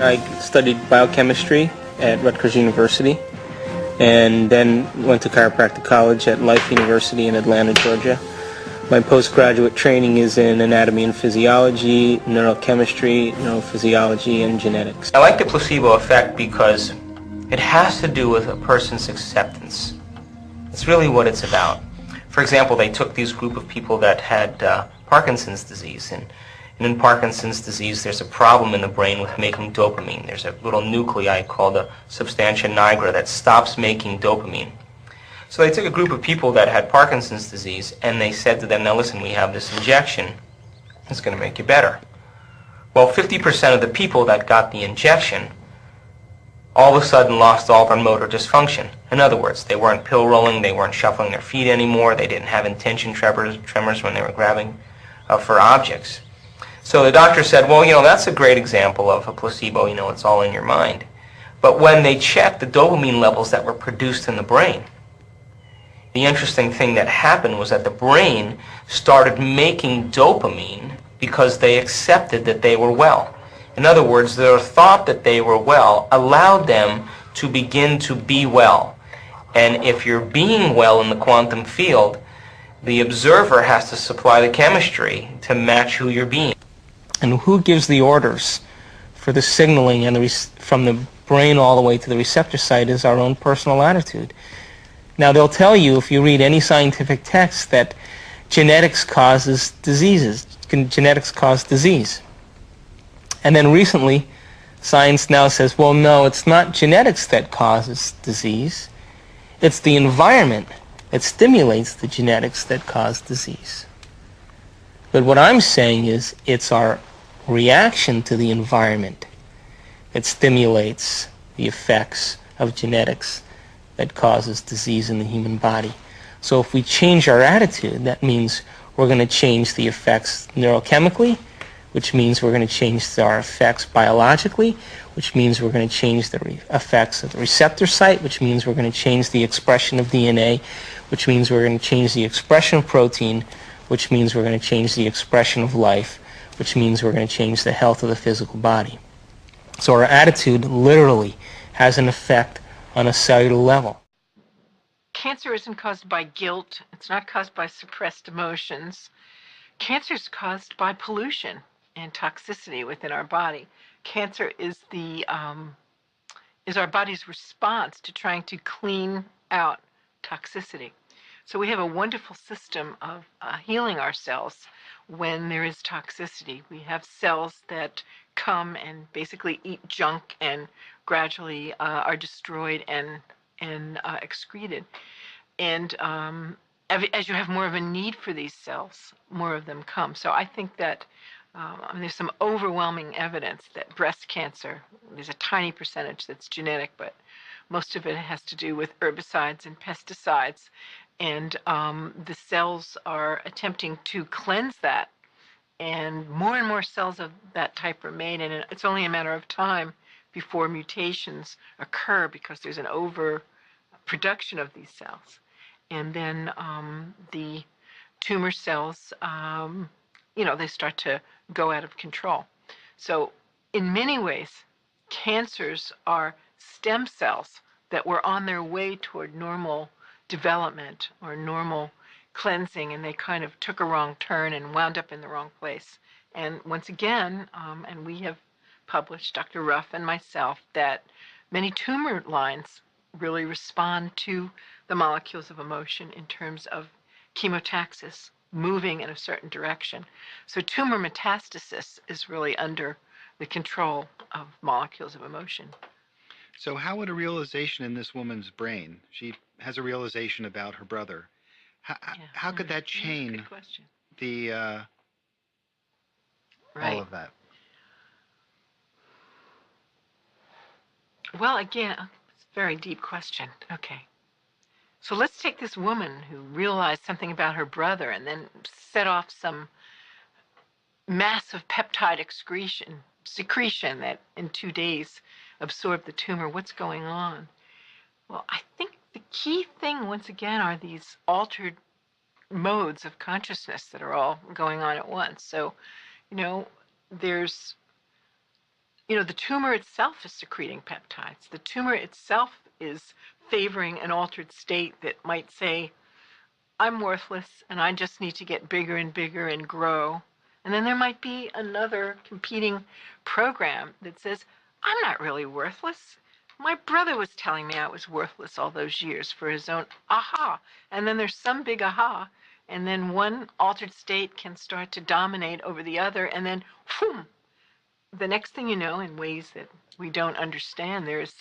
I studied biochemistry at Rutgers University and then went to chiropractic college at Life University in Atlanta, Georgia. My postgraduate training is in anatomy and physiology, neurochemistry, neurophysiology, and genetics. I like the placebo effect because it has to do with a person's acceptance. It's really what it's about. For example, they took these group of people that had Parkinson's disease, and in Parkinson's disease there's a problem in the brain with making dopamine. There's a little nuclei called a substantia nigra that stops making dopamine. So they took a group of people that had Parkinson's disease and they said to them, now listen, we have this injection, it's going to make you better. Well, 50% of the people that got the injection all of a sudden lost all their motor dysfunction. In other words, they weren't pill rolling, they weren't shuffling their feet anymore, they didn't have intention tremors when they were grabbing for objects. So the doctor said, well, that's a great example of a placebo, it's all in your mind. But when they checked the dopamine levels that were produced in the brain, the interesting thing that happened was that the brain started making dopamine because they accepted that they were well. In other words, their thought that they were well allowed them to begin to be well. And if you're being well in the quantum field, the observer has to supply the chemistry to match who you're being. And who gives the orders for the signaling and from the brain all the way to the receptor site is our own personal attitude. Now, they'll tell you, if you read any scientific text, that genetics causes diseases. Genetics cause disease. And then recently, science now says, well, no, it's not genetics that causes disease. It's the environment that stimulates the genetics that cause disease. But what I'm saying is it's our reaction to the environment that stimulates the effects of genetics that causes disease in the human body. So if we change our attitude, that means we're going to change the effects neurochemically, which means we're going to change our effects biologically, which means we're going to change the effects of the receptor site, which means we're going to change the expression of DNA, which means we're going to change the expression of protein, which means we're going to change the expression of life, which means we're going to change the health of the physical body. So our attitude literally has an effect on a cellular level. Cancer isn't caused by guilt. It's not caused by suppressed emotions. Cancer is caused by pollution and toxicity within our body. Cancer is our body's response to trying to clean out toxicity. So we have a wonderful system of healing ourselves when there is toxicity. We have cells that come and basically eat junk and gradually are destroyed and excreted. And as you have more of a need for these cells, more of them come. So I think that there's some overwhelming evidence that breast cancer, there's a tiny percentage that's genetic, but most of it has to do with herbicides and pesticides. And the cells are attempting to cleanse that. And more cells of that type are made. And it's only a matter of time before mutations occur because there's an overproduction of these cells. And then the tumor cells, they start to go out of control. So in many ways, cancers are stem cells that were on their way toward normal development or normal cleansing, and they kind of took a wrong turn and wound up in the wrong place. And once again, and we have published, Dr. Ruff and myself, that many tumor lines really respond to the molecules of emotion in terms of chemotaxis, moving in a certain direction. So tumor metastasis is really under the control of molecules of emotion. So how would a realization in this woman's brain, she has a realization about her brother, how could that change the all of that? Well, again, it's a very deep question. Okay. So let's take this woman who realized something about her brother and then set off some massive peptide secretion that in 2 days absorbed the tumor. What's going on? Well, I think the key thing, once again, are these altered modes of consciousness that are all going on at once. So, there's the tumor itself is secreting peptides. The tumor itself is favoring an altered state that might say, I'm worthless and I just need to get bigger and bigger and grow. And then there might be another competing program that says, I'm not really worthless. My brother was telling me I was worthless all those years for his own aha. And then there's some big aha. And then one altered state can start to dominate over the other. And then, whoom, the next thing you know, in ways that we don't understand, there's,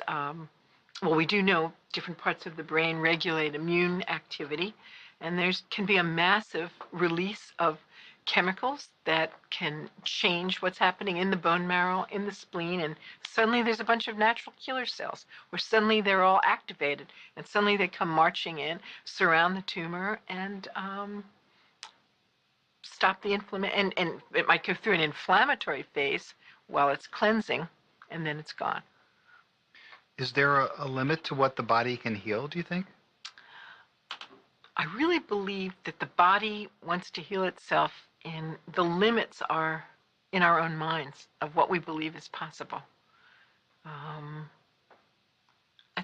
we do know different parts of the brain regulate immune activity. And there can be a massive release of chemicals that can change what's happening in the bone marrow, in the spleen, and suddenly there's a bunch of natural killer cells, where suddenly they're all activated, and suddenly they come marching in, surround the tumor, and stop the inflammation. And it might go through an inflammatory phase while it's cleansing, and then it's gone. Is there a limit to what the body can heal, do you think? I really believe that the body wants to heal itself, and the limits are in our own minds of what we believe is possible. I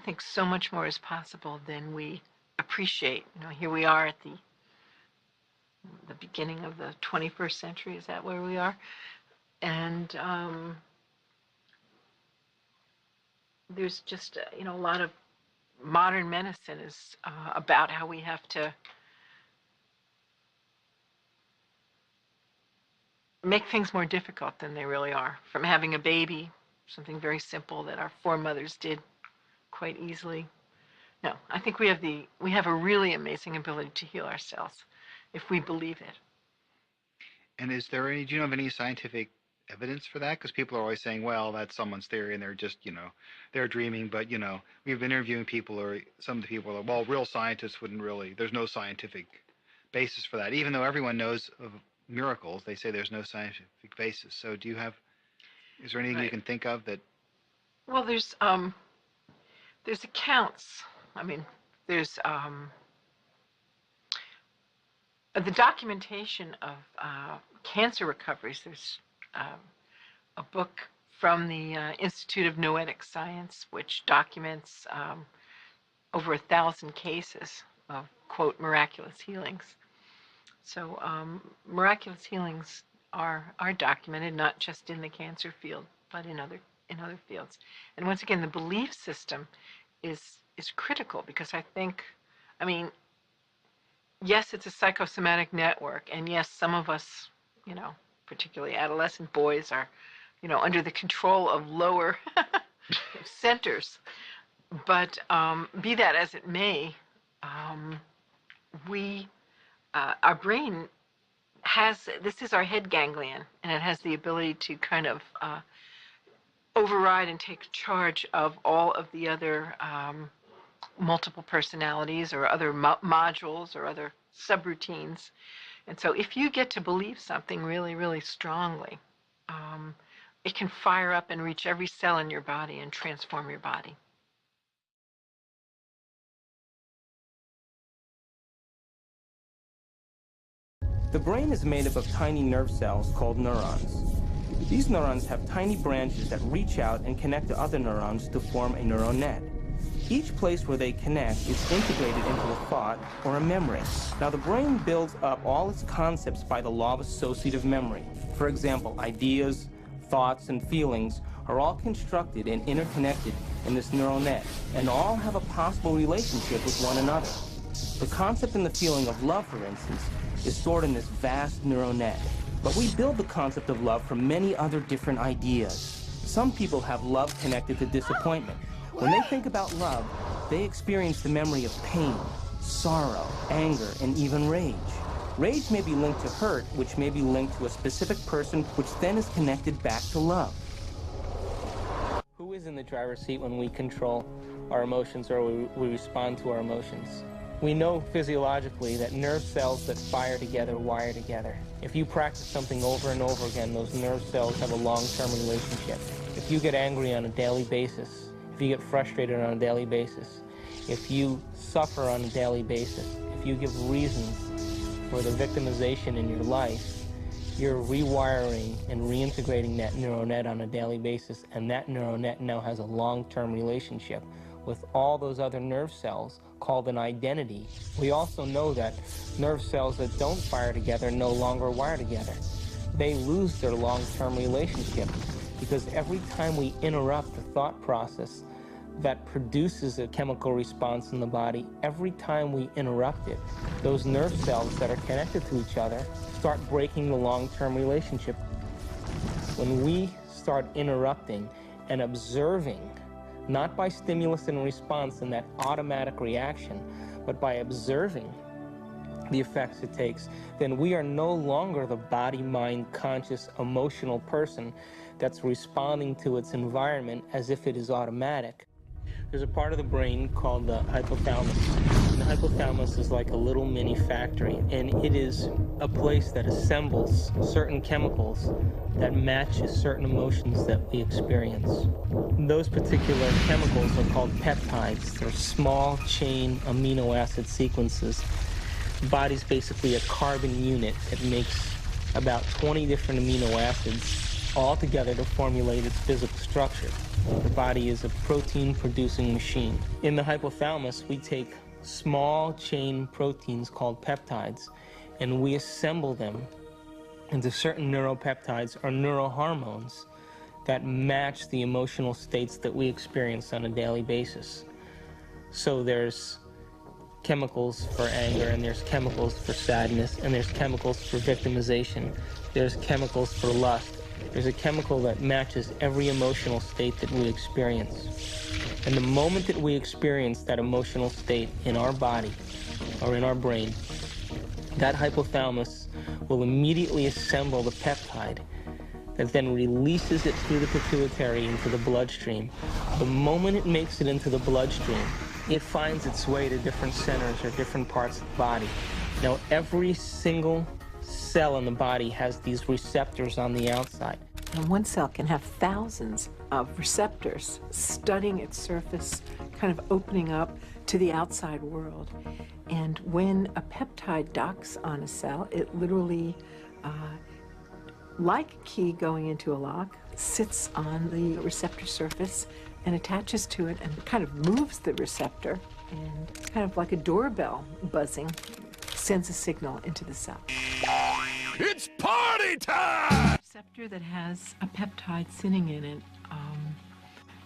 think so much more is possible than we appreciate. Here we are at the beginning of the 21st century. Is that where we are? And there's just a lot of modern medicine is about how we have to make things more difficult than they really are. From having a baby, something very simple that our foremothers did quite easily. No, I think we have a really amazing ability to heal ourselves if we believe it. And do you know of any scientific evidence for that? Because people are always saying, well, that's someone's theory and they're just, they're dreaming. But, we've been interviewing people, or some of the people are like, well, real scientists wouldn't really, there's no scientific basis for that. Even though everyone knows of miracles, they say there's no scientific basis. So is there anything you can think of that? Well, there's accounts. I mean, there's the documentation of cancer recoveries. There's a book from the Institute of Noetic Science, which documents over 1,000 cases of, quote, miraculous healings. So miraculous healings are documented, not just in the cancer field, but in other fields. And once again, the belief system is critical, because yes, it's a psychosomatic network, and yes, some of us, particularly adolescent boys, are, under the control of lower centers. But be that as it may, our brain this is our head ganglion, and it has the ability to kind of override and take charge of all of the other multiple personalities or other modules or other subroutines. And so if you get to believe something really, really strongly, it can fire up and reach every cell in your body and transform your body. The brain is made up of tiny nerve cells called neurons. These neurons have tiny branches that reach out and connect to other neurons to form a neural net. Each place where they connect is integrated into a thought or a memory. Now, the brain builds up all its concepts by the law of associative memory. For example, ideas, thoughts, and feelings are all constructed and interconnected in this neural net, and all have a possible relationship with one another. The concept and the feeling of love, for instance, is stored in this vast neural net. But we build the concept of love from many other different ideas. Some people have love connected to disappointment. When they think about love, they experience the memory of pain, sorrow, anger, and even rage. Rage may be linked to hurt, which may be linked to a specific person, which then is connected back to love. Who is in the driver's seat when we control our emotions or we respond to our emotions? We know physiologically that nerve cells that fire together wire together. If you practice something over and over again, those nerve cells have a long-term relationship. If you get angry on a daily basis, if you get frustrated on a daily basis, if you suffer on a daily basis, if you give reasons for the victimization in your life, you're rewiring and reintegrating that neural net on a daily basis, and that neural net now has a long-term relationship with all those other nerve cells called an identity. We also know that nerve cells that don't fire together no longer wire together. They lose their long-term relationship because every time we interrupt the thought process that produces a chemical response in the body, every time we interrupt it, those nerve cells that are connected to each other start breaking the long-term relationship. When we start interrupting and observing, not by stimulus and response and that automatic reaction, but by observing the effects it takes, then we are no longer the body, mind, conscious, emotional person that's responding to its environment as if it is automatic. There's a part of the brain called the hypothalamus. And the hypothalamus is like a little mini factory, and it is a place that assembles certain chemicals that matches certain emotions that we experience. Those particular chemicals are called peptides. They're small chain amino acid sequences. The body's basically a carbon unit that makes about 20 different amino acids all together to formulate its physical structure. The body is a protein-producing machine. In the hypothalamus, we take small chain proteins called peptides, and we assemble them into certain neuropeptides or neurohormones that match the emotional states that we experience on a daily basis. So there's chemicals for anger, and there's chemicals for sadness, and there's chemicals for victimization, there's chemicals for lust. There's a chemical that matches every emotional state that we experience. And the moment that we experience that emotional state in our body or in our brain, that hypothalamus will immediately assemble the peptide that then releases it through the pituitary into the bloodstream. The moment it makes it into the bloodstream, it finds its way to different centers or different parts of the body. Now, every single cell in the body has these receptors on the outside. And one cell can have thousands of receptors studding its surface, kind of opening up to the outside world. And when a peptide docks on a cell, it literally, like a key going into a lock, sits on the receptor surface and attaches to it and kind of moves the receptor, and kind of like a doorbell buzzing, sends a signal into the cell. It's party time! A receptor that has a peptide sitting in it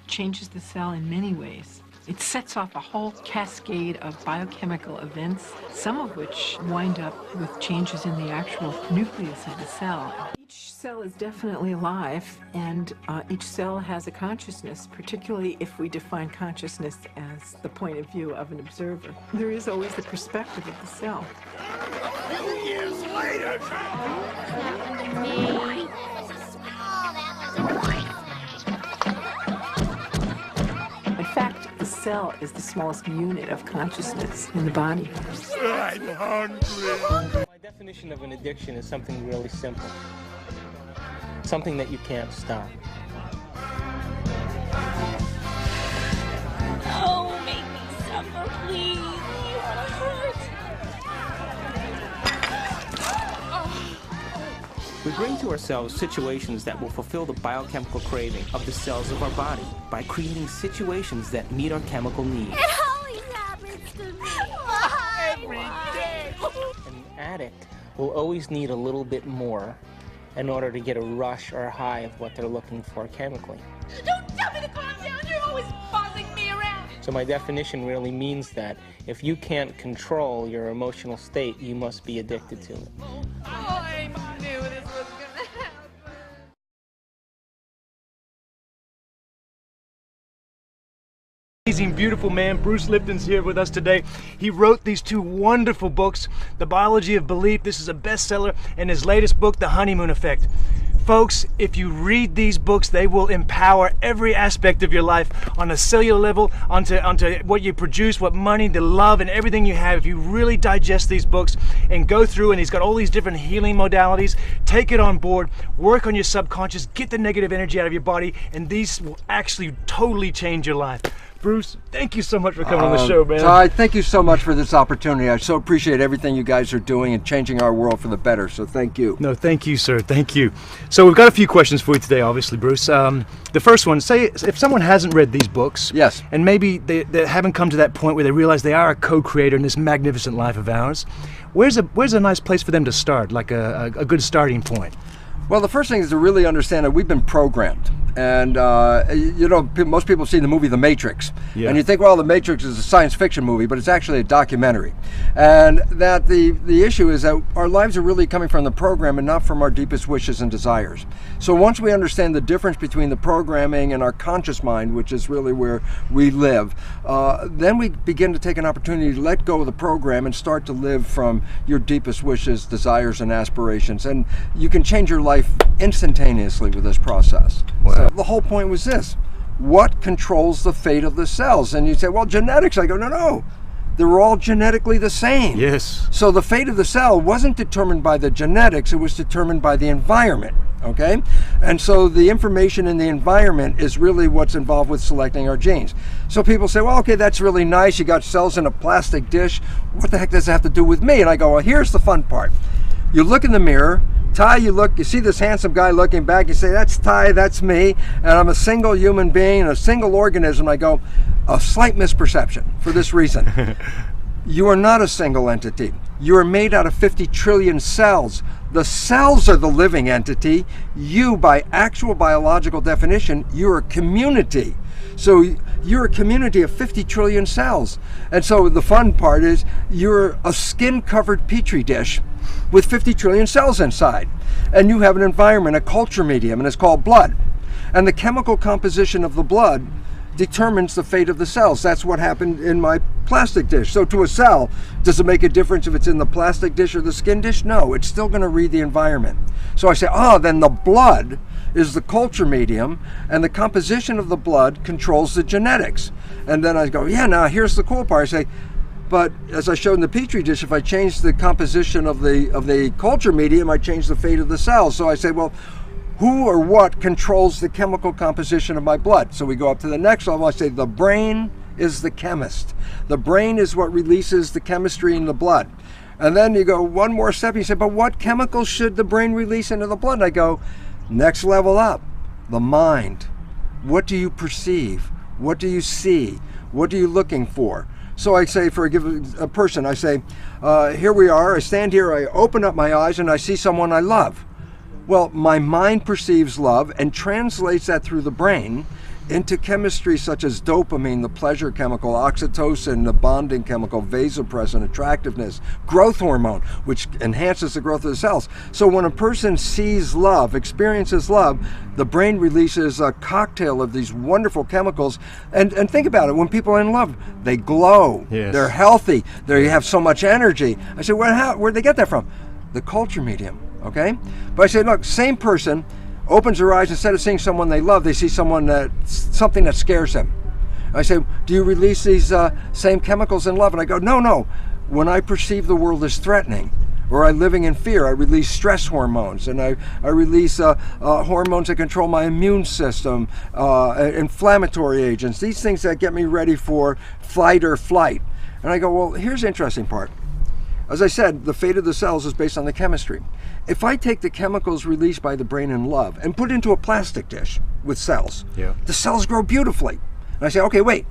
changes the cell in many ways. It sets off a whole cascade of biochemical events, some of which wind up with changes in the actual nucleus of the cell. Each cell is definitely alive, and each cell has a consciousness, particularly if we define consciousness as the point of view of an observer. There is always the perspective of the cell. A few years later... In fact, the cell is the smallest unit of consciousness in the body. I'm hungry. My definition of an addiction is something really simple. Something that you can't stop. Oh, make me suffer, please. You wanna hurt? We bring to ourselves situations that will fulfill the biochemical craving of the cells of our body by creating situations that meet our chemical needs. It always happens to me. Every day. An addict will always need a little bit more in order to get a rush or a high of what they're looking for chemically. Don't tell me to calm down. You're always bossing me around. So my definition really means that if you can't control your emotional state, you must be addicted to it. Oh, I knew this was gonna happen. Amazing, beautiful man, Bruce Lipton's here with us today. He wrote these two wonderful books, The Biology of Belief, this is a bestseller, and his latest book, The Honeymoon Effect. Folks, if you read these books, they will empower every aspect of your life on a cellular level, onto what you produce, what money, the love, and everything you have. If you really digest these books and go through, and he's got all these different healing modalities, take it on board, work on your subconscious, get the negative energy out of your body, and these will actually totally change your life. Bruce, thank you so much for coming on the show, man. Ty, thank you so much for this opportunity. I so appreciate everything you guys are doing and changing our world for the better, so thank you. No, thank you, sir. Thank you. So we've got a few questions for you today, obviously, Bruce. The first one, say if someone hasn't read these books, Yes. and maybe they haven't come to that point where they realize they are a co-creator in this magnificent life of ours, where's a nice place for them to start, like a good starting point? Well, the first thing is to really understand that we've been programmed. And, you know, most people see the movie The Matrix. Yeah. And you think, well, The Matrix is a science fiction movie, but it's actually a documentary. And that the issue is that our lives are really coming from the program and not from our deepest wishes and desires. So once we understand the difference between the programming and our conscious mind, which is really where we live, then we begin to take an opportunity to let go of the program and start to live from your deepest wishes, desires, and aspirations. And you can change your life instantaneously with this process. Wow. So the whole point was this: what controls the fate of the cells? And you say, well, genetics. I go, no, they're all genetically the same. Yes. So the fate of the cell wasn't determined by the genetics, it was determined by the environment, okay? And so the information in the environment is really what's involved with selecting our genes. So people say, well, okay, that's really nice, you got cells in a plastic dish, what the heck does that have to do with me? And I go, well, here's the fun part. You look in the mirror, Ty, you see this handsome guy looking back, you say, that's Ty, that's me, and I'm a single human being, a single organism. I go, a slight misperception for this reason. You are not a single entity. You are made out of 50 trillion cells. The cells are the living entity. You, by actual biological definition, you're a community. So you're a community of 50 trillion cells. And so the fun part is you're a skin-covered petri dish with 50 trillion cells inside. And you have an environment, a culture medium, and it's called blood. And the chemical composition of the blood determines the fate of the cells. That's what happened in my plastic dish. So to a cell, does it make a difference if it's in the plastic dish or the skin dish? No, it's still going to read the environment. So I say, then the blood is the culture medium, and the composition of the blood controls the genetics. And then I go, now here's the cool part. I say, but as I showed in the petri dish, if I change the composition of the culture medium, I change the fate of the cells. So I say, well, who or what controls the chemical composition of my blood? So we go up to the next level. I say the brain is the chemist. The brain is what releases the chemistry in the blood. And then you go one more step. You say, but what chemicals should the brain release into the blood? And I go, next level up, the mind. What do you perceive? What do you see? What are you looking for? So I say, for a person, I say, here we are. I stand here. I open up my eyes and I see someone I love. Well, my mind perceives love and translates that through the brain into chemistry such as dopamine, the pleasure chemical, oxytocin, the bonding chemical, vasopressin, attractiveness, growth hormone, which enhances the growth of the cells. So when a person sees love, experiences love, the brain releases a cocktail of these wonderful chemicals. And think about it, when people are in love, they glow, yes. They're healthy, they have so much energy. I said, where'd they get that from? The culture medium, okay? But I say, look, same person opens their eyes, instead of seeing someone they love, they see something that scares them. I say, do you release these same chemicals in love? And I go, no. When I perceive the world as threatening, or I'm living in fear, I release stress hormones, and I release hormones that control my immune system, inflammatory agents, these things that get me ready for fight or flight. And I go, well, here's the interesting part. As I said, the fate of the cells is based on the chemistry. If I take the chemicals released by the brain in love and put it into a plastic dish with cells, the cells grow beautifully. And I say, okay, wait,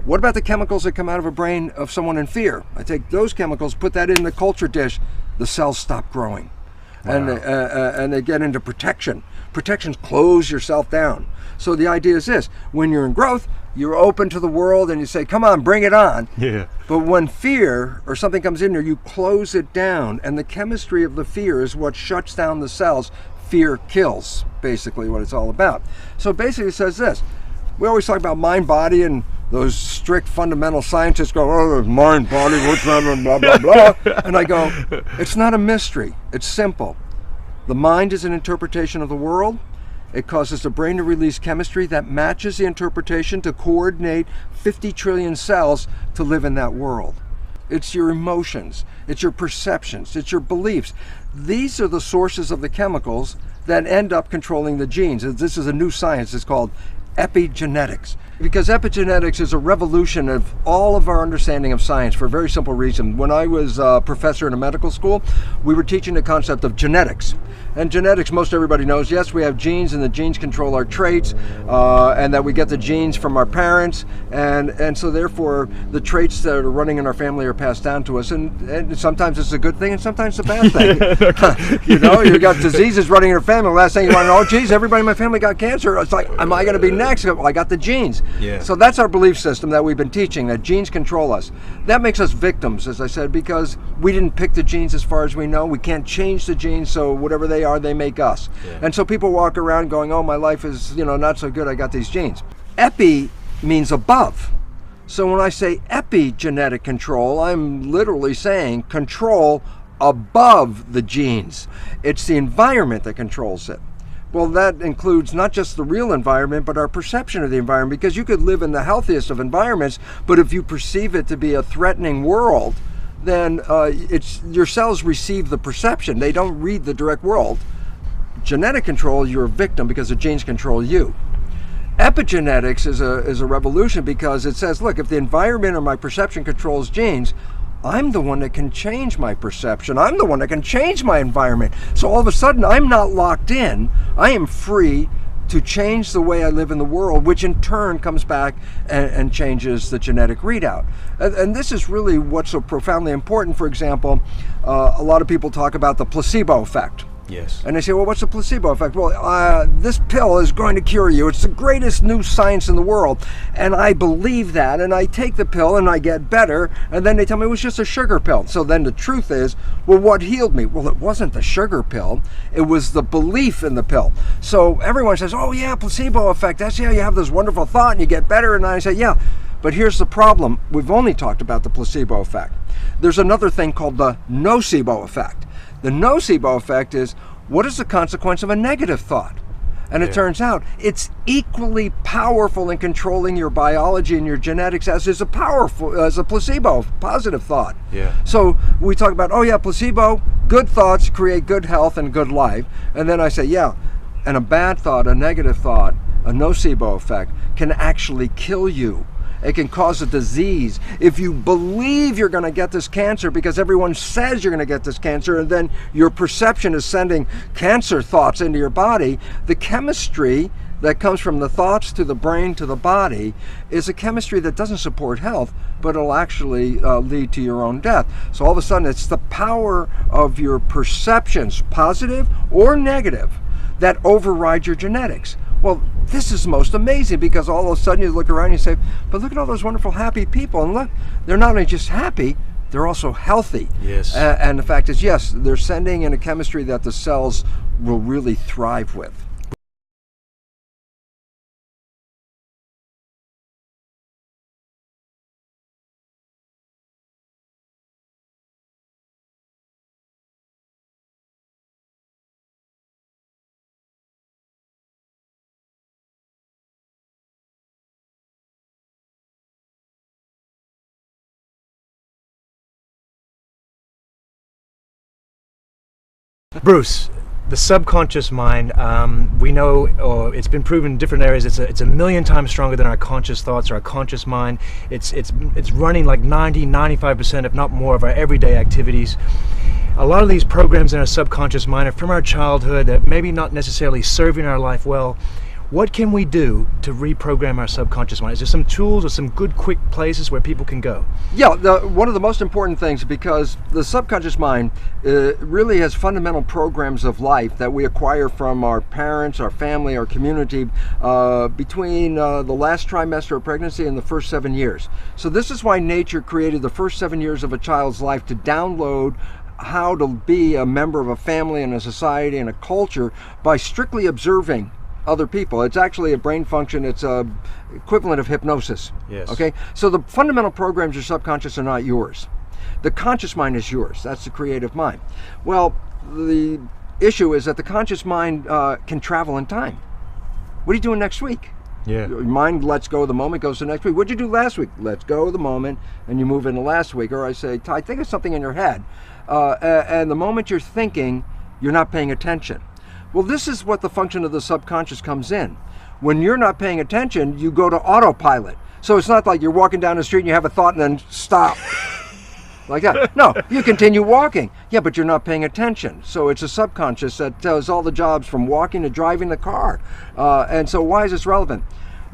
what about the chemicals that come out of a brain of someone in fear? I take those chemicals, put that in the culture dish, the cells stop growing. Wow. And they get into protection. Protections close yourself down. So the idea is this: when you're in growth, you're open to the world and you say, come on, bring it on. Yeah. But when fear or something comes in there, you close it down, and the chemistry of the fear is what shuts down the cells. Fear kills, basically what it's all about. So basically it says this: we always talk about mind, body, and those strict fundamental scientists go, oh, mind, body, what's that, blah, blah, blah. And I go, it's not a mystery, it's simple. The mind is an interpretation of the world. It causes the brain to release chemistry that matches the interpretation to coordinate 50 trillion cells to live in that world. It's your emotions, it's your perceptions, it's your beliefs. These are the sources of the chemicals that end up controlling the genes. This is a new science. It's called epigenetics. Because epigenetics is a revolution of all of our understanding of science for a very simple reason. When I was a professor in a medical school, we were teaching the concept of genetics. And genetics, most everybody knows, yes, we have genes and the genes control our traits, and that we get the genes from our parents, and so therefore the traits that are running in our family are passed down to us, and sometimes it's a good thing and sometimes it's a bad thing. You know, you got diseases running in your family. Last thing you want to know, oh geez, everybody in my family got cancer. It's like, am I going to be next? Well, I got the genes. Yeah. So that's our belief system that we've been teaching, that genes control us. That makes us victims, as I said, because we didn't pick the genes as far as we know. We can't change the genes, so whatever they are, they make us. Yeah. And so people walk around going, oh, my life is, you know, not so good, I got these genes. Epi means above. So when I say epigenetic control, I'm literally saying control above the genes. It's the environment that controls it. Well, that includes not just the real environment, but our perception of the environment, because you could live in the healthiest of environments, but if you perceive it to be a threatening world, then your cells receive the perception. They don't read the direct world. Genetic control, you're a victim because the genes control you. Epigenetics is a revolution because it says, look, if the environment or my perception controls genes, I'm the one that can change my perception. I'm the one that can change my environment. So all of a sudden, I'm not locked in. I am free to change the way I live in the world, which in turn comes back and changes the genetic readout. And this is really what's so profoundly important. For example, a lot of people talk about the placebo effect. Yes. And they say, well, what's the placebo effect? Well, this pill is going to cure you. It's the greatest new science in the world. And I believe that, and I take the pill and I get better, and then they tell me it was just a sugar pill. So then the truth is, well, what healed me? Well, it wasn't the sugar pill. It was the belief in the pill. So everyone says, oh yeah, placebo effect. That's how you have this wonderful thought and you get better. And I say, yeah, but here's the problem. We've only talked about the placebo effect. There's another thing called the nocebo effect. The nocebo effect is, what is the consequence of a negative thought? And it turns out it's equally powerful in controlling your biology and your genetics as is a placebo, positive thought. Yeah. So we talk about, oh yeah, placebo, good thoughts create good health and good life. And then I say, yeah, and a bad thought, a negative thought, a nocebo effect can actually kill you. It can cause a disease. If you believe you're going to get this cancer because everyone says you're going to get this cancer, and then your perception is sending cancer thoughts into your body, the chemistry that comes from the thoughts to the brain to the body is a chemistry that doesn't support health, but it'll actually lead to your own death. So all of a sudden, it's the power of your perceptions, positive or negative, that override your genetics. Well, this is most amazing because all of a sudden you look around and you say, but look at all those wonderful happy people. And look, they're not only just happy, they're also healthy. Yes. And the fact is, yes, they're sending in a chemistry that the cells will really thrive with. Bruce, the subconscious mind, we know, or it's been proven in different areas, it's a million times stronger than our conscious thoughts or our conscious mind. It's running like 90-95%, if not more, of our everyday activities. A lot of these programs in our subconscious mind are from our childhood that maybe not necessarily serving our life well. What can we do to reprogram our subconscious mind? Is there some tools or some good quick places where people can go? Yeah, one of the most important things, because the subconscious mind really has fundamental programs of life that we acquire from our parents, our family, our community between the last trimester of pregnancy and the first 7 years. So this is why nature created the first 7 years of a child's life to download how to be a member of a family and a society and a culture by strictly observing other people. It's actually a brain function. It's a equivalent of hypnosis. Yes. Okay. So the fundamental programs, your subconscious, are not yours. The conscious mind is yours. That's the creative mind. Well, the issue is that the conscious mind can travel in time. What are you doing next week? Yeah. Your mind lets go of the moment, goes to next week. What'd you do last week? Lets go of the moment, and you move into last week. Or I say, Ty, think of something in your head. And the moment you're thinking, you're not paying attention. Well, this is what the function of the subconscious comes in. When you're not paying attention, you go to autopilot. So it's not like you're walking down the street and you have a thought and then stop. Like that. No, you continue walking. Yeah, but you're not paying attention. So it's a subconscious that does all the jobs from walking to driving the car. And so why is this relevant?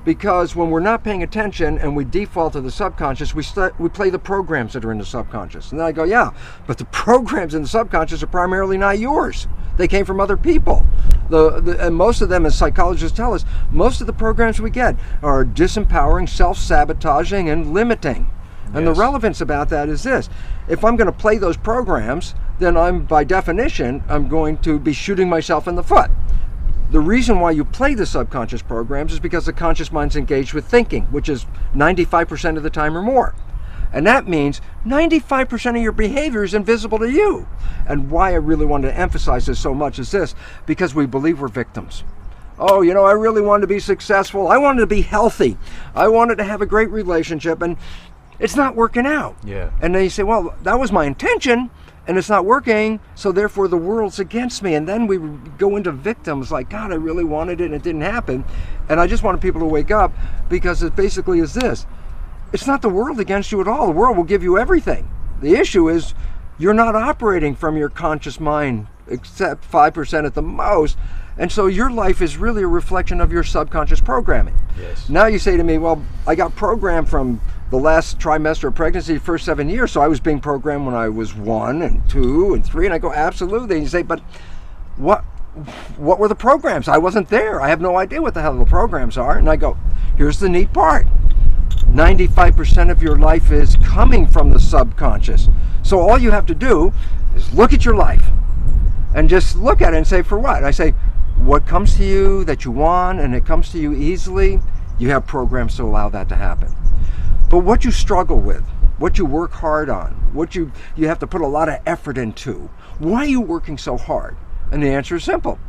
Because when we're not paying attention and we default to the subconscious, we play the programs that are in the subconscious. And then I go, yeah, but the programs in the subconscious are primarily not yours. They came from other people. And most of them, as psychologists tell us, most of the programs we get are disempowering, self-sabotaging, and limiting. And the relevance about that is this. If I'm going to play those programs, then by definition, I'm going to be shooting myself in the foot. The reason why you play the subconscious programs is because the conscious mind's engaged with thinking, which is 95% of the time or more. And that means 95% of your behavior is invisible to you. And why I really wanted to emphasize this so much is this, because we believe we're victims. Oh, you know, I really wanted to be successful. I wanted to be healthy. I wanted to have a great relationship, and it's not working out. Yeah. And then you say, well, that was my intention, and it's not working, so therefore the world's against me. And then we go into victims like, God, I really wanted it and it didn't happen. And I just wanted people to wake up, because it basically is this. It's not the world against you at all. The world will give you everything. The issue is you're not operating from your conscious mind, except 5% at the most. And so your life is really a reflection of your subconscious programming. Yes. Now you say to me, well, I got programmed from the last trimester of pregnancy, the first 7 years, so I was being programmed when I was 1 and 2 and 3, and I go, absolutely. And you say, but what were the programs? I wasn't there. I have no idea what the hell the programs are. And I go, here's the neat part. 95% of your life is coming from the subconscious. So all you have to do is look at your life and just look at it and say, for what? I say, what comes to you that you want and it comes to you easily, you have programs to allow that to happen. But what you struggle with, what you work hard on, what you have to put a lot of effort into, why are you working so hard? And the answer is simple.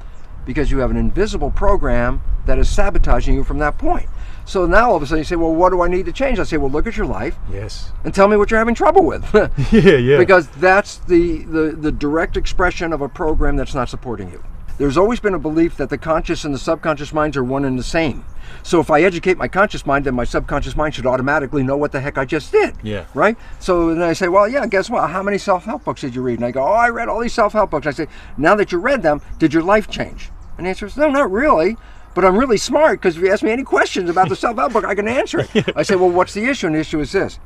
Because you have an invisible program that is sabotaging you from that point. So now all of a sudden you say, well, what do I need to change? I say, well, look at your life. Yes. And tell me what you're having trouble with. Yeah. Because that's the direct expression of a program that's not supporting you. There's always been a belief that the conscious and the subconscious minds are one and the same. So if I educate my conscious mind, then my subconscious mind should automatically know what the heck I just did. Yeah. Right? So then I say, well, yeah, guess what? How many self-help books did you read? And I go, oh, I read all these self-help books. I say, now that you read them, did your life change? And the answer is, no, not really. But I'm really smart, because if you ask me any questions about the self-help book, I can answer it. I say, well, what's the issue? And the issue is this.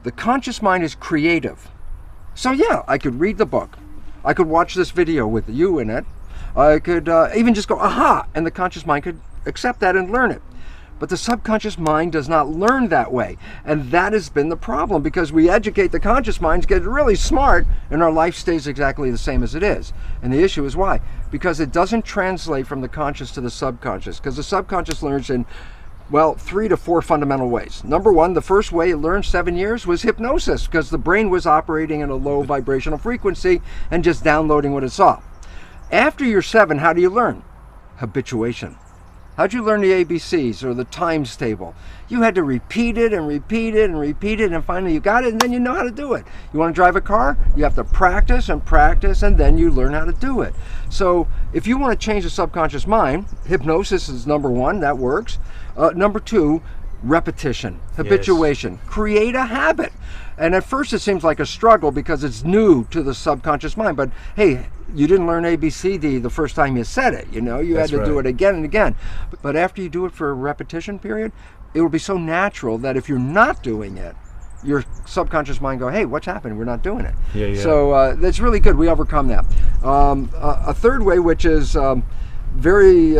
The conscious mind is creative. So yeah, I could read the book. I could watch this video with you in it. I could even just go, aha, and the conscious mind could accept that and learn it. But the subconscious mind does not learn that way. And that has been the problem, because we educate the conscious minds, get really smart, and our life stays exactly the same as it is. And the issue is why? Because it doesn't translate from the conscious to the subconscious, because the subconscious learns in, well, 3 to 4 fundamental ways. Number one, the first way it learned 7 years was hypnosis, because the brain was operating in a low vibrational frequency and just downloading what it saw. After you're 7, how do you learn? Habituation. How'd you learn the ABCs or the times table? You had to repeat it and repeat it and repeat it, and finally you got it, and then you know how to do it. You want to drive a car? You have to practice and practice, and then you learn how to do it. So if you want to change the subconscious mind, hypnosis is number 1, that works. Number 2, repetition, habituation. Yes. Create a habit. And at first it seems like a struggle because it's new to the subconscious mind, but hey, you didn't learn ABCD the first time you said it, you know, you had to do it again and again. But after you do it for a repetition period, it will be so natural that if you're not doing it, your subconscious mind go, hey, what's happening? We're not doing it. Yeah. So that's really good. We overcome that. A third way, which is very,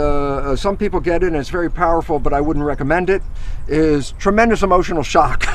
some people get it and it's very powerful, but I wouldn't recommend it, is tremendous emotional shock.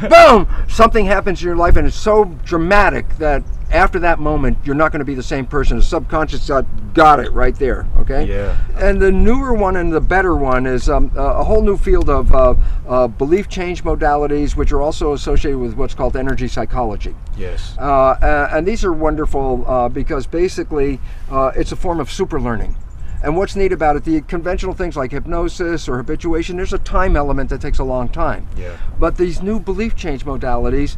Boom! Something happens in your life and it's so dramatic that after that moment, you're not going to be the same person. The subconscious got it right there, okay? Yeah. And the newer one and the better one is a whole new field of belief change modalities, which are also associated with what's called energy psychology. Yes. And these are wonderful because basically it's a form of super learning. And what's neat about it, the conventional things like hypnosis or habituation, there's a time element that takes a long time. Yeah. But these new belief change modalities,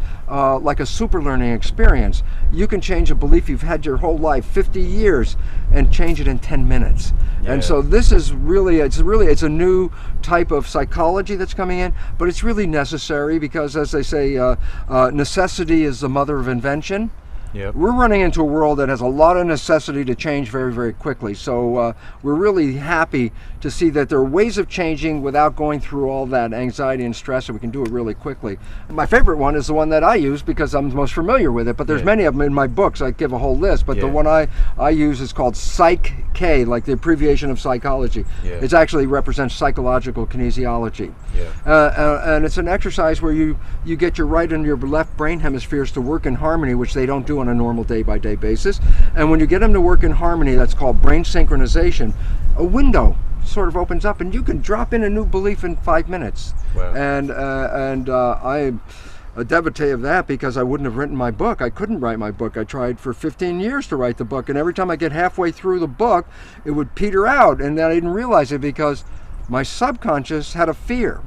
like a super learning experience, you can change a belief you've had your whole life, 50 years, and change it in 10 minutes. Yeah. And so this is really, it's a new type of psychology that's coming in, but it's really necessary because, as they say, necessity is the mother of invention. Yep. We're running into a world that has a lot of necessity to change very, very quickly. So we're really happy to see that there are ways of changing without going through all that anxiety and stress, and we can do it really quickly. My favorite one is the one that I use because I'm most familiar with it, but there's many of them in my books. I give a whole list, but the one I use is called Psych-K, like the abbreviation of psychology. Yeah. It actually represents psychological kinesiology. Yeah. And it's an exercise where you get your right and your left brain hemispheres to work in harmony, which they don't do on a normal day-by-day basis. And when you get them to work in harmony, that's called brain synchronization, a window sort of opens up and you can drop in a new belief in 5 minutes. Wow. And I'm a devotee of that because I wouldn't have written my book. I couldn't write my book. I tried for 15 years to write the book, and every time I get halfway through the book, it would peter out, and then I didn't realize it because my subconscious had a fear.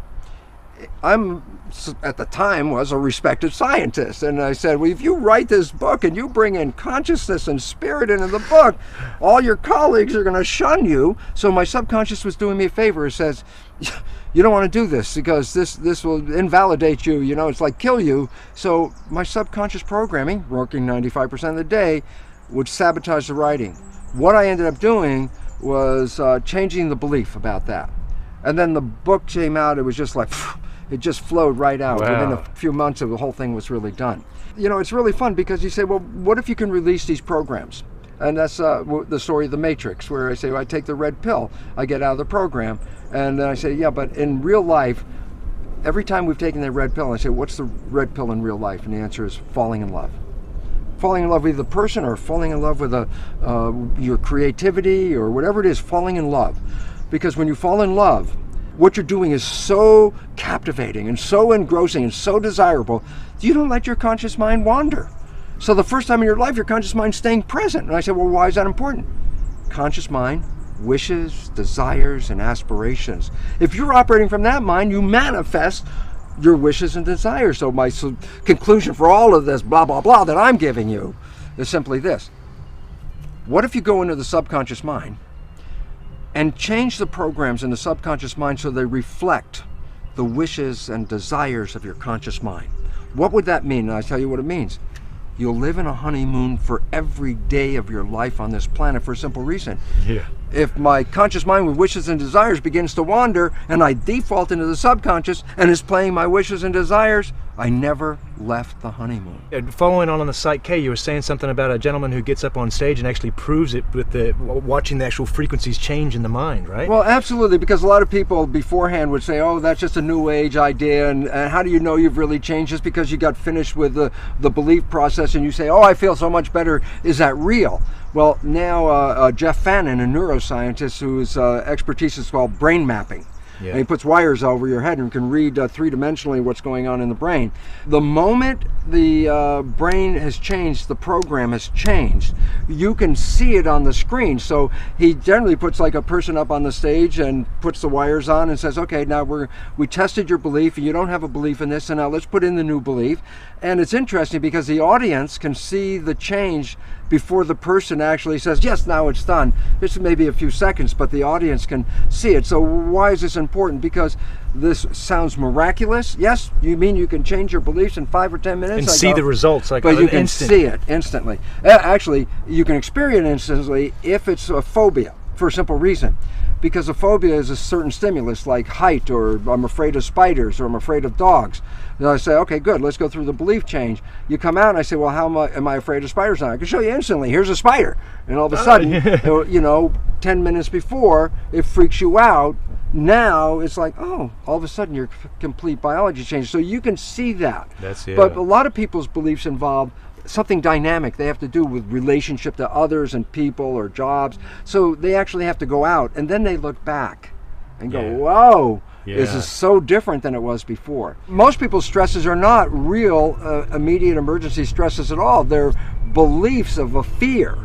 At the time, was a respected scientist, and I said, well, if you write this book and you bring in consciousness and spirit into the book, all your colleagues are going to shun you. So my subconscious was doing me a favor. It says, you don't want to do this because this will invalidate you, it's like kill you. So my subconscious programming, working 95% of the day, would sabotage the writing. What I ended up doing was changing the belief about that. And then the book came out, it was just like, it just flowed right out. Wow. Within a few months, the whole thing was really done. It's really fun because you say, well, what if you can release these programs? And that's the story of the Matrix, where I say, well, I take the red pill, I get out of the program. And then I say, yeah, but in real life, every time we've taken that red pill, I say, what's the red pill in real life? And the answer is falling in love. Falling in love with the person, or falling in love with your creativity, or whatever it is, falling in love. Because when you fall in love, what you're doing is so captivating and so engrossing and so desirable, you don't let your conscious mind wander. So the first time in your life, your conscious mind's staying present. And I said, well, why is that important? Conscious mind, wishes, desires, and aspirations. If you're operating from that mind, you manifest your wishes and desires. So my conclusion for all of this blah, blah, blah that I'm giving you is simply this. What if you go into the subconscious mind and change the programs in the subconscious mind so they reflect the wishes and desires of your conscious mind? What would that mean? And I tell you what it means. You'll live in a honeymoon for every day of your life on this planet for a simple reason. Yeah. If my conscious mind with wishes and desires begins to wander and I default into the subconscious and is playing my wishes and desires, I never left the honeymoon. And following on the Psych-K, you were saying something about a gentleman who gets up on stage and actually proves it with watching the actual frequencies change in the mind, right? Well, absolutely, because a lot of people beforehand would say, oh, that's just a new age idea, and how do you know you've really changed? Just because you got finished with the belief process and you say, oh, I feel so much better, is that real? Well, now Jeff Fannin, a neuroscientist whose expertise is called brain mapping. Yeah. And he puts wires over your head and you can read three-dimensionally what's going on in the brain. The moment the brain has changed, the program has changed, you can see it on the screen. So he generally puts like a person up on the stage and puts the wires on and says, okay, now we tested your belief and you don't have a belief in this, and now let's put in the new belief. And it's interesting because the audience can see the change before the person actually says, yes, now it's done. This may be a few seconds, but the audience can see it. So why is this important? Because this sounds miraculous. Yes, you mean you can change your beliefs in 5 or 10 minutes? And see the results, like but you can instant. see it instantly. Actually, you can experience it instantly if it's a phobia, for a simple reason. Because a phobia is a certain stimulus, like height, or I'm afraid of spiders, or I'm afraid of dogs. Then I say, okay, good, let's go through the belief change. You come out and I say, well, how am I afraid of spiders now? I can show you instantly. Here's a spider. And all of a sudden, 10 minutes before, it freaks you out. Now it's like, oh, all of a sudden your complete biology changes. So you can see that. But a lot of people's beliefs involve something dynamic. They have to do with relationship to others and people or jobs. So they actually have to go out and then they look back and go, whoa, this is so different than it was before. Most people's stresses are not real immediate emergency stresses at all. They're beliefs of a fear.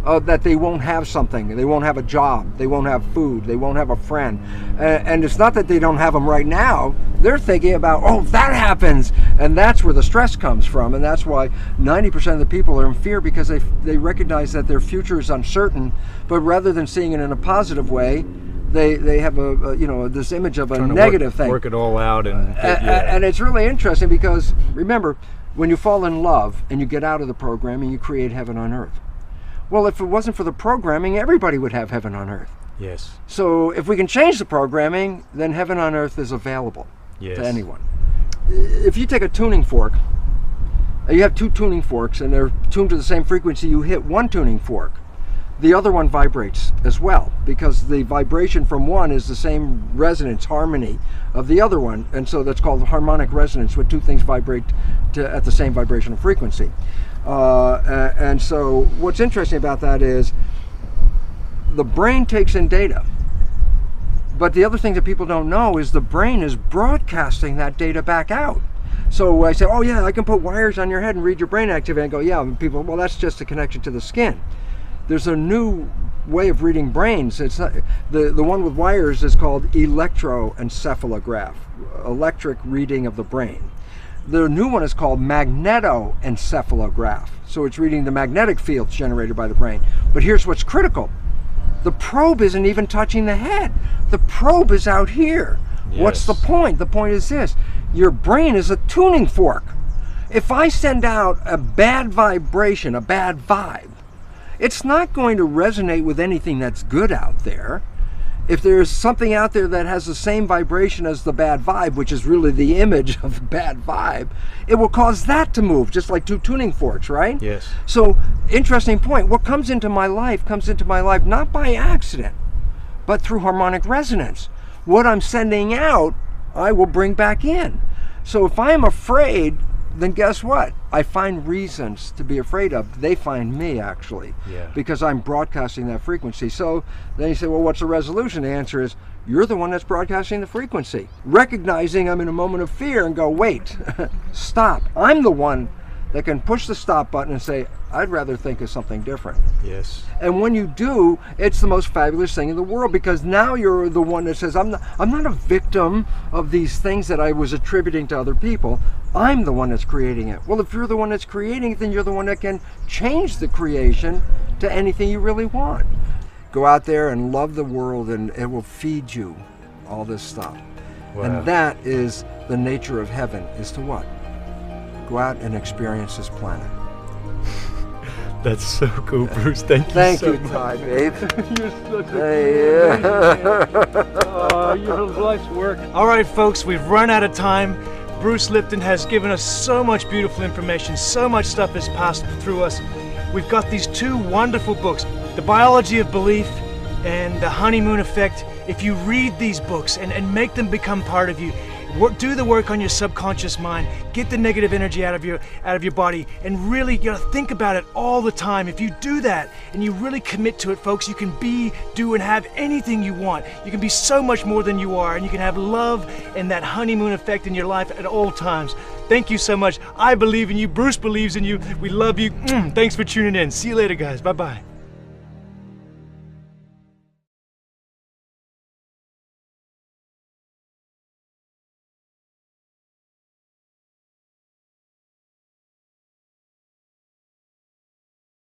that they won't have something, they won't have a job, they won't have food, they won't have a friend. And it's not that they don't have them right now. They're thinking about, oh, if that happens. And that's where the stress comes from. And that's why 90% of the people are in fear, because they recognize that their future is uncertain. But rather than seeing it in a positive way, they have this image of a negative thing. Work it all out. And it's really interesting because, remember, when you fall in love and you get out of the programming, you create heaven on earth. Well, if it wasn't for the programming, everybody would have heaven on earth. Yes. So if we can change the programming, then heaven on earth is available to anyone. If you take a tuning fork, you have two tuning forks and they're tuned to the same frequency, you hit one tuning fork, the other one vibrates as well, because the vibration from one is the same resonance, harmony of the other one, and so that's called harmonic resonance, when two things vibrate at the same vibrational frequency. And so what's interesting about that is the brain takes in data, but the other thing that people don't know is the brain is broadcasting that data back out. So I say, oh yeah, I can put wires on your head and read your brain activity, and go, yeah, and people, well, that's just a connection to the skin. There's a new way of reading brains. It's not, the one with wires is called electroencephalograph, electric reading of the brain. The new one is called magnetoencephalograph. So it's reading the magnetic fields generated by the brain. But here's what's critical. The probe isn't even touching the head. The probe is out here. Yes. What's the point? The point is this. Your brain is a tuning fork. If I send out a bad vibration, a bad vibe, it's not going to resonate with anything that's good out there. If there's something out there that has the same vibration as the bad vibe, which is really the image of bad vibe, it will cause that to move, just like two tuning forks, right? Yes. So, interesting point. What comes into my life not by accident, but through harmonic resonance. What I'm sending out, I will bring back in. So if I'm afraid, then guess what? I find reasons to be afraid of. They find me, actually, because I'm broadcasting that frequency. So then you say, well, what's the resolution? The answer is, you're the one that's broadcasting the frequency. Recognizing I'm in a moment of fear and go, wait, stop. I'm the one that can push the stop button and say, I'd rather think of something different. Yes. And when you do, it's the most fabulous thing in the world, because now you're the one that says, I'm not a victim of these things that I was attributing to other people. I'm the one that's creating it. Well, if you're the one that's creating it, then you're the one that can change the creation to anything you really want. Go out there and love the world, and it will feed you all this stuff. Wow. And that is the nature of heaven, is to what? Go out and experience this planet. That's so cool, Bruce. Thank you so much. Ty, babe. You're such a your life's work. All right, folks, we've run out of time. Bruce Lipton has given us so much beautiful information. So much stuff has passed through us. We've got these two wonderful books, The Biology of Belief and The Honeymoon Effect. If you read these books and make them become part of you, do the work on your subconscious mind, get the negative energy out of your body, and really think about it all the time. If you do that and you really commit to it, folks, you can be, do, and have anything you want. You can be so much more than you are, and you can have love and that honeymoon effect in your life at all times. Thank you so much. I believe in you. Bruce believes in you. We love you. Thanks for tuning in. See you later, guys. Bye-bye.